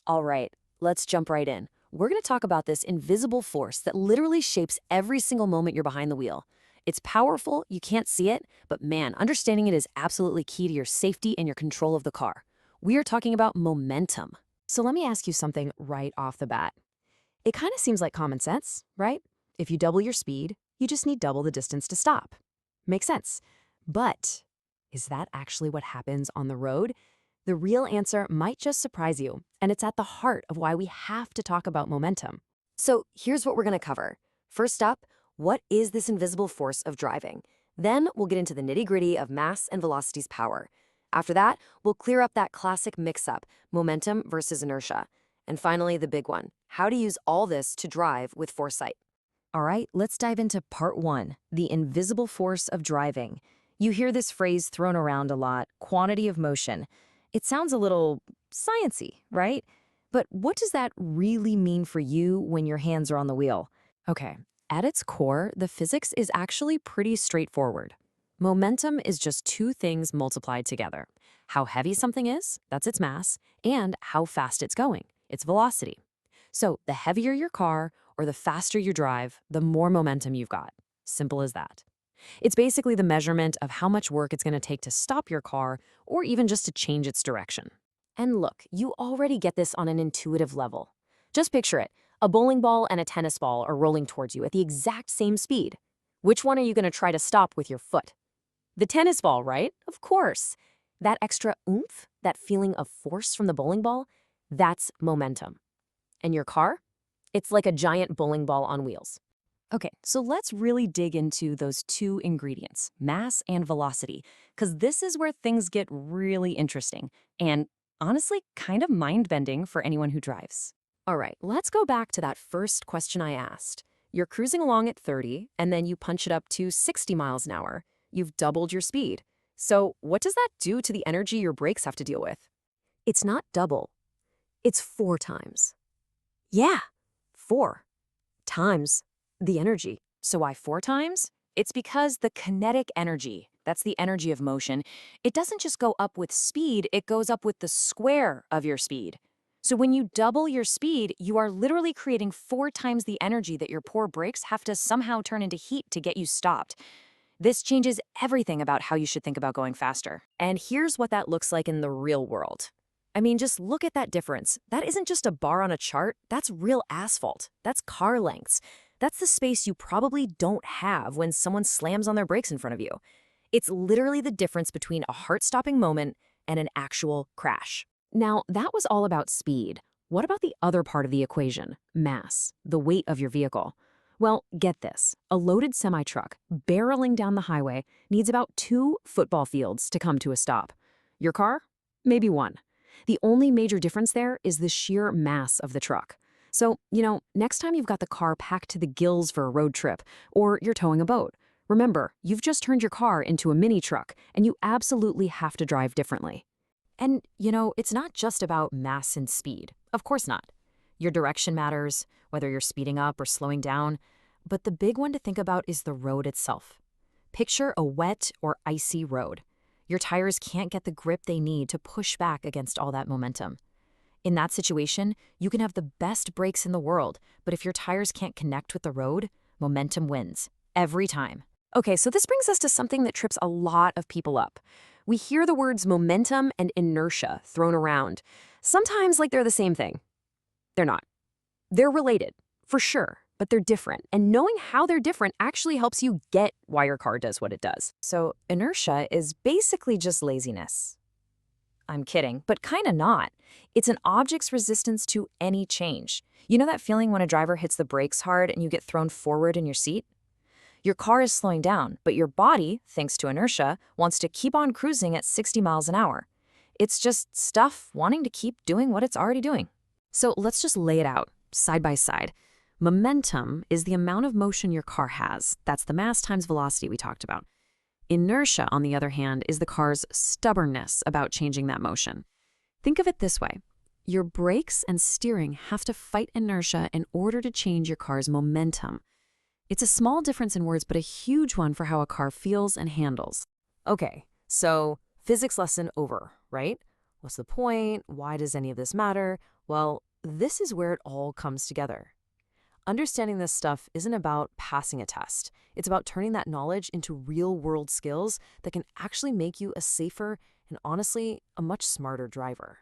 All right, let's jump right in. We're going to talk about this invisible force that literally shapes every single moment you're behind the wheel. It's powerful, you can't see it, but man, understanding it is absolutely key to your safety and your control of the car. We are talking about momentum. So let me ask you something right off the bat. It kind of seems like common sense, right? If you double your speed, you just need double the distance to stop. Makes sense. But is that actually what happens on the road? The real answer might just surprise you, and it's at the heart of why we have to talk about momentum. So here's what we're going to cover. First up, what is this invisible force of driving? Then we'll get into the nitty-gritty of mass and velocity's power. After that, we'll clear up that classic mix-up, momentum versus inertia. And finally, the big one, how to use all this to drive with foresight. All right, let's dive into part one, the invisible force of driving. You hear this phrase thrown around a lot, quantity of motion. It sounds a little science-y, right? But what does that really mean for you when your hands are on the wheel? Okay, at its core, the physics is actually pretty straightforward. Momentum is just two things multiplied together. How heavy something is, that's its mass, and how fast it's going, its velocity. So the heavier your car or the faster you drive, the more momentum you've got. Simple as that. It's basically the measurement of how much work it's going to take to stop your car or even just to change its direction. And look, you already get this on an intuitive level. Just picture it. A bowling ball and a tennis ball are rolling towards you at the exact same speed. Which one are you going to try to stop with your foot? The tennis ball, right? Of course. That extra oomph, that feeling of force from the bowling ball, that's momentum. And your car? It's like a giant bowling ball on wheels. Okay, so let's really dig into those two ingredients, mass and velocity, because this is where things get really interesting and honestly kind of mind-bending for anyone who drives. All right, let's go back to that first question I asked. You're cruising along at 30, and then you punch it up to 60 miles an hour. You've doubled your speed. So what does that do to the energy your brakes have to deal with? It's not double. It's 4 times. Yeah, 4 times the energy. So why 4 times? It's because the kinetic energy, that's the energy of motion, it doesn't just go up with speed, it goes up with the square of your speed. So when you double your speed, you are literally creating 4 times the energy that your poor brakes have to somehow turn into heat to get you stopped. This changes everything about how you should think about going faster. And here's what that looks like in the real world. I mean, just look at that difference. That isn't just a bar on a chart, that's real asphalt. That's car lengths. That's the space you probably don't have when someone slams on their brakes in front of you. It's literally the difference between a heart-stopping moment and an actual crash. Now, that was all about speed. What about the other part of the equation, mass, the weight of your vehicle? Well, get this. A loaded semi-truck barreling down the highway needs about 2 football fields to come to a stop. Your car? Maybe 1. The only major difference there is the sheer mass of the truck. So, next time you've got the car packed to the gills for a road trip, or you're towing a boat, remember, you've just turned your car into a mini truck, and you absolutely have to drive differently. And, it's not just about mass and speed. Of course not. Your direction matters, whether you're speeding up or slowing down. But the big one to think about is the road itself. Picture a wet or icy road. Your tires can't get the grip they need to push back against all that momentum. In that situation, you can have the best brakes in the world, but if your tires can't connect with the road, momentum wins. Every time. Okay, so this brings us to something that trips a lot of people up. We hear the words momentum and inertia thrown around, sometimes like they're the same thing. They're not. They're related, for sure, but they're different. And knowing how they're different actually helps you get why your car does what it does. So inertia is basically just laziness. I'm kidding, but kind of not. It's an object's resistance to any change. You know that feeling when a driver hits the brakes hard and you get thrown forward in your seat? Your car is slowing down, but your body, thanks to inertia, wants to keep on cruising at 60 miles an hour. It's just stuff wanting to keep doing what it's already doing. So let's just lay it out, side by side. Momentum is the amount of motion your car has. That's the mass times velocity we talked about. Inertia, on the other hand, is the car's stubbornness about changing that motion. Think of it this way. Your brakes and steering have to fight inertia in order to change your car's momentum. It's a small difference in words, but a huge one for how a car feels and handles. Okay, so physics lesson over, right? What's the point? Why does any of this matter? Well, this is where it all comes together. Understanding this stuff isn't about passing a test. It's about turning that knowledge into real-world skills that can actually make you a safer and honestly, a much smarter driver.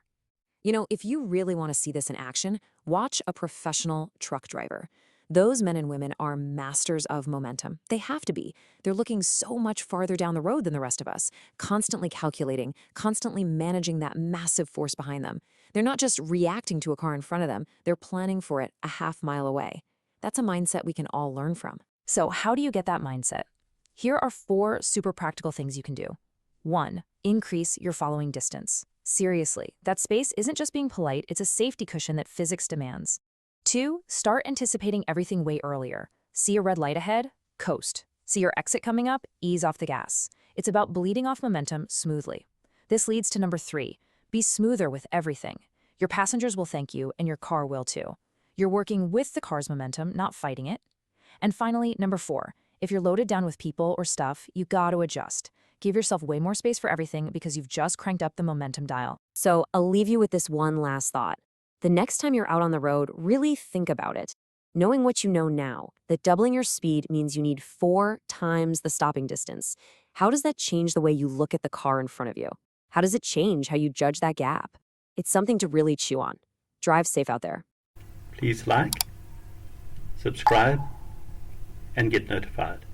You know, if you really want to see this in action, watch a professional truck driver. Those men and women are masters of momentum. They have to be. They're looking so much farther down the road than the rest of us, constantly calculating, constantly managing that massive force behind them. They're not just reacting to a car in front of them, they're planning for it a half mile away. That's a mindset we can all learn from. So, how do you get that mindset? Here are 4 super practical things you can do. 1. Increase your following distance. Seriously, that space isn't just being polite, it's a safety cushion that physics demands. 2. Start anticipating everything way earlier. See a red light ahead? Coast. See your exit coming up? Ease off the gas. It's about bleeding off momentum smoothly. This leads to number 3. Be smoother with everything. Your passengers will thank you, and your car will too. You're working with the car's momentum, not fighting it. And finally, number 4. If you're loaded down with people or stuff, you gotta adjust. Give yourself way more space for everything because you've just cranked up the momentum dial. So I'll leave you with this one last thought. The next time you're out on the road, really think about it. Knowing what you know now, that doubling your speed means you need 4 times the stopping distance. How does that change the way you look at the car in front of you? How does it change how you judge that gap? It's something to really chew on. Drive safe out there. Please like, subscribe, and get notified.